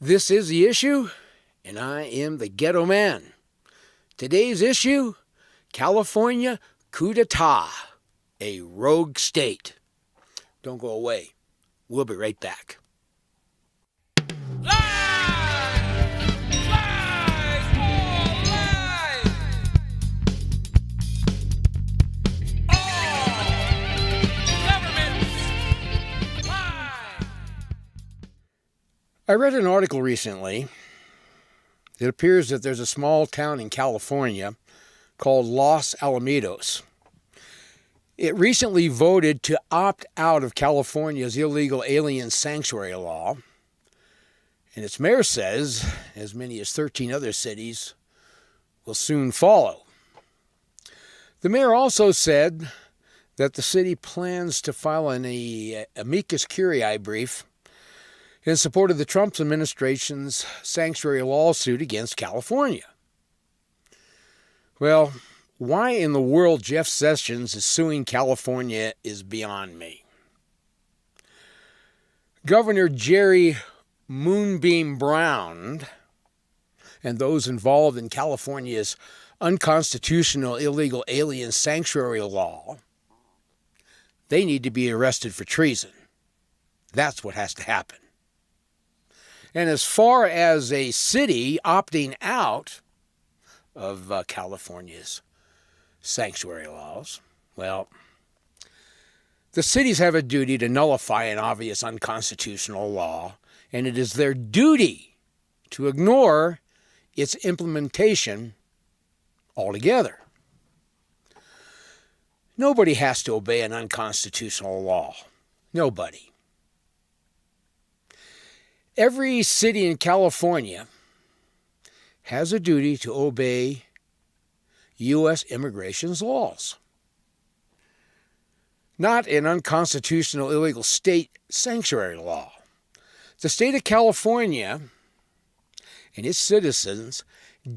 This is the issue, and I am the ghetto man. Today's issue, California coup d'etat, a rogue state. Don't go away. We'll be right back. I read an article recently. It appears that there's a small town in California called Los Alamitos. It recently voted to opt out of California's illegal alien sanctuary law. And its mayor says as many as 13 other cities will soon follow. The mayor also said that the city plans to file an amicus curiae brief in support of the Trump administration's sanctuary lawsuit against California. Well, why in the world Jeff Sessions is suing California is beyond me. Governor Jerry Moonbeam Brown and those involved in California's unconstitutional illegal alien sanctuary law, they need to be arrested for treason. That's what has to happen. And as far as a city opting out of California's sanctuary laws, well, the cities have a duty to nullify an obvious unconstitutional law, and it is their duty to ignore its implementation altogether. Nobody has to obey an unconstitutional law. Nobody. Every city in California has a duty to obey U.S. immigration's laws. Not an unconstitutional illegal state sanctuary law. The state of California and its citizens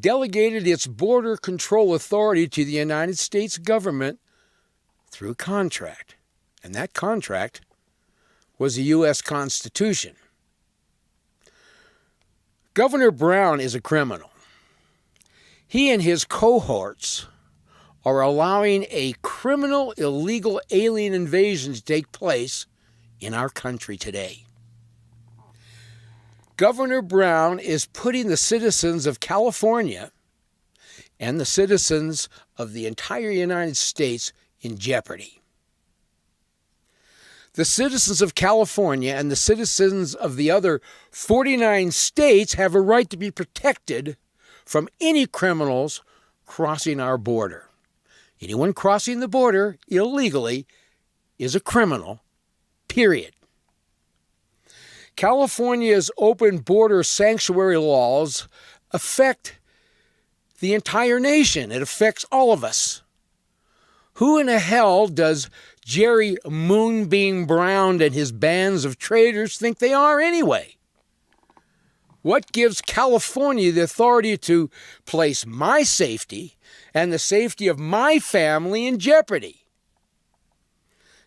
delegated its border control authority to the United States government through contract. And that contract was the U.S. Constitution. Governor Brown is a criminal. He and his cohorts are allowing a criminal illegal alien invasion to take place in our country today. Governor Brown is putting the citizens of California and the citizens of the entire United States in jeopardy. The citizens of California and the citizens of the other 49 states have a right to be protected from any criminals crossing our border. Anyone crossing the border illegally is a criminal, period. California's open border sanctuary laws affect the entire nation. It affects all of us. Who in the hell does Jerry Moonbeam Brown and his bands of traitors think they are anyway? What gives California the authority to place my safety and the safety of my family in jeopardy?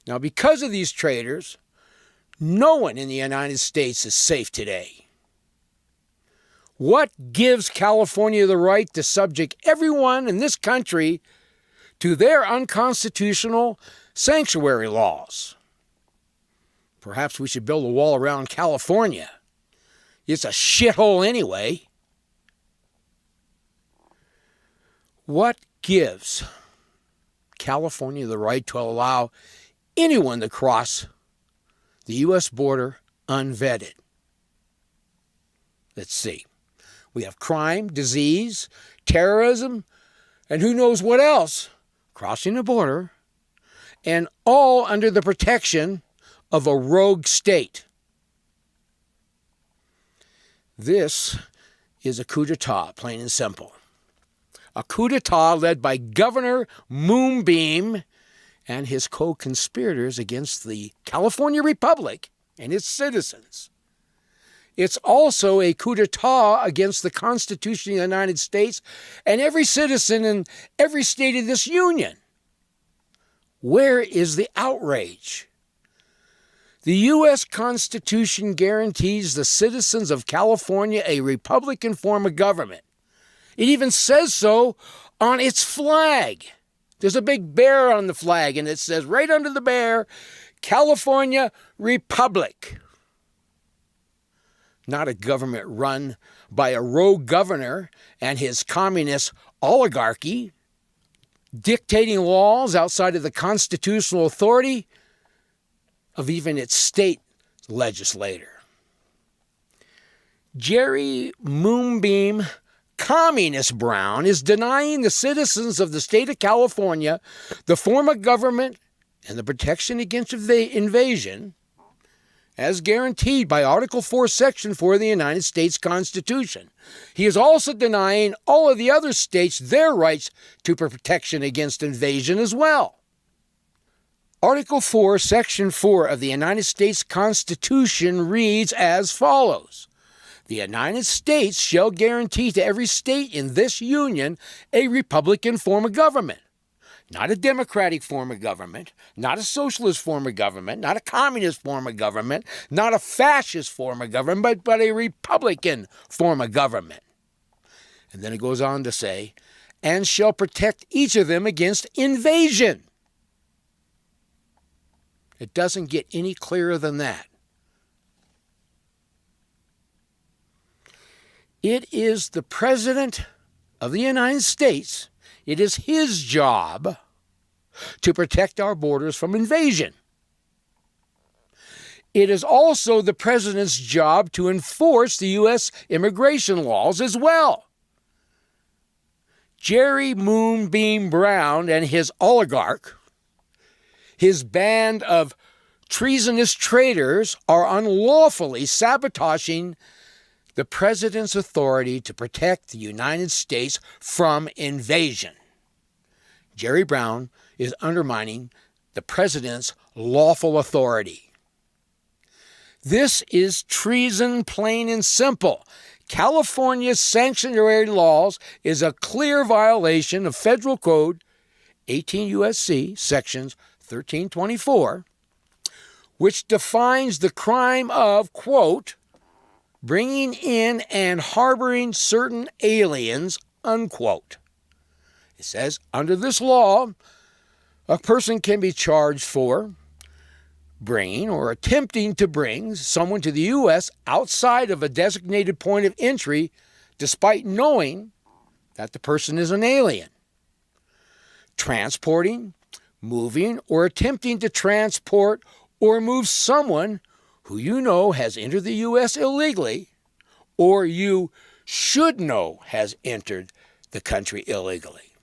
Now, because of these traitors, no one in the United States is safe today. What gives California the right to subject everyone in this country to their unconstitutional sanctuary laws? Perhaps we should build a wall around California. It's a shithole anyway. What gives California the right to allow anyone to cross the U.S. border unvetted? Let's see. We have crime, disease, terrorism, and who knows what else crossing the border, and all under the protection of a rogue state. This is a coup d'etat, plain and simple. A coup d'etat led by Governor Moonbeam and his co-conspirators against the California Republic and its citizens. It's also a coup d'etat against the Constitution of the United States and every citizen in every state of this union. Where is the outrage? The U.S. Constitution guarantees the citizens of California a Republican form of government. It even says so on its flag. There's a big bear on the flag, and it says right under the bear, California Republic. Not a government run by a rogue governor and his communist oligarchy, dictating laws outside of the constitutional authority of even its state legislator. Jerry Moonbeam Communist Brown is denying the citizens of the state of California the form of government and the protection against invasion as guaranteed by Article 4, Section 4 of the United States Constitution. He is also denying all of the other states their rights to protection against invasion as well. Article 4, Section 4 of the United States Constitution reads as follows. The United States shall guarantee to every state in this union a Republican form of government. Not a democratic form of government, not a socialist form of government, not a communist form of government, not a fascist form of government, but a Republican form of government. And then it goes on to say, and shall protect each of them against invasion. It doesn't get any clearer than that. It is the President of the United States. It is his job to protect our borders from invasion. It is also the President's job to enforce the U.S. immigration laws as well. Jerry Moonbeam Brown and his oligarch, his band of treasonous traitors, are unlawfully sabotaging the President's authority to protect the United States from invasion. Jerry Brown is undermining the President's lawful authority. This is treason, plain and simple. California's sanctuary laws is a clear violation of Federal Code 18 U.S.C. Sections 1324, which defines the crime of, quote, bringing in and harboring certain aliens, unquote. It says, under this law, a person can be charged for bringing or attempting to bring someone to the U.S. outside of a designated point of entry, despite knowing that the person is an alien. Transporting, moving, or attempting to transport or move someone who you know has entered the U.S. illegally, or you should know has entered the country illegally.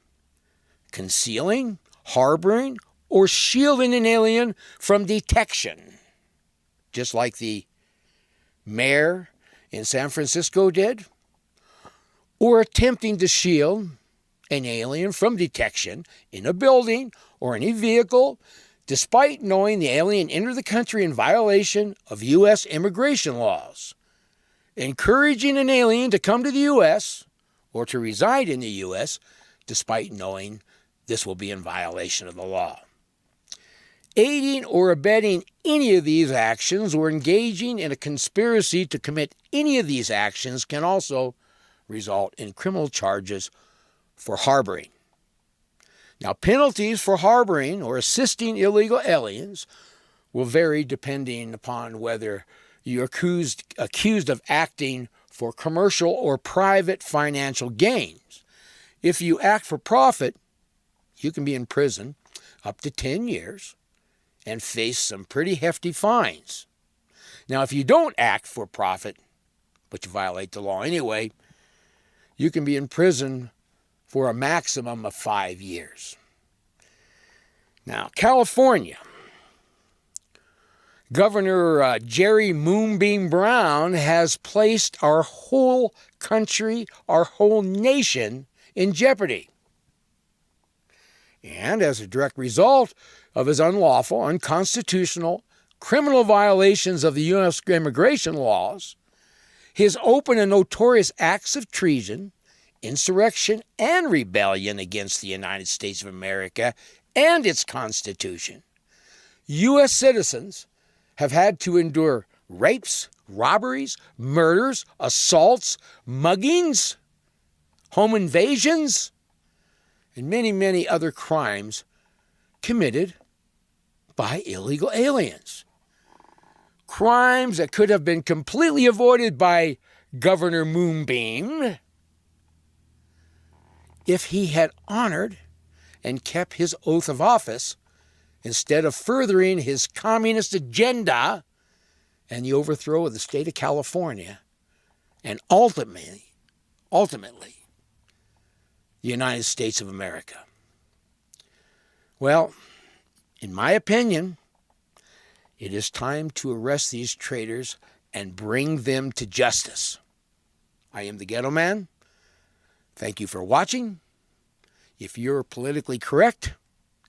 Concealing, harboring, or shielding an alien from detection, just like the mayor in San Francisco did, or attempting to shield an alien from detection in a building or any vehicle, despite knowing the alien entered the country in violation of U.S. immigration laws. Encouraging an alien to come to the U.S. or to reside in the U.S. despite knowing this will be in violation of the law. Aiding or abetting any of these actions or engaging in a conspiracy to commit any of these actions can also result in criminal charges for harboring. Now, penalties for harboring or assisting illegal aliens will vary depending upon whether you're accused of acting for commercial or private financial gains. If you act for profit, you can be in prison up to 10 years and face some pretty hefty fines. Now, if you don't act for profit, but you violate the law anyway, you can be in prison for a maximum of 5 years. Now, California, Governor Jerry Moonbeam Brown has placed our whole country, our whole nation in jeopardy. And as a direct result of his unlawful, unconstitutional, criminal violations of the U.S. immigration laws, his open and notorious acts of treason, insurrection, and rebellion against the United States of America and its Constitution, U.S. citizens have had to endure rapes, robberies, murders, assaults, muggings, home invasions, and many, many other crimes committed by illegal aliens. Crimes that could have been completely avoided by Governor Moonbeam if he had honored and kept his oath of office instead of furthering his communist agenda and the overthrow of the state of California and ultimately, the United States of America. Well, in my opinion, it is time to arrest these traitors and bring them to justice. I am the Ghetto Man. Thank you for watching. If you're politically correct,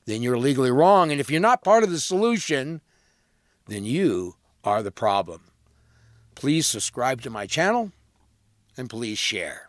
then you're legally wrong. And if you're not part of the solution, then you are the problem. Please subscribe to my channel and please share.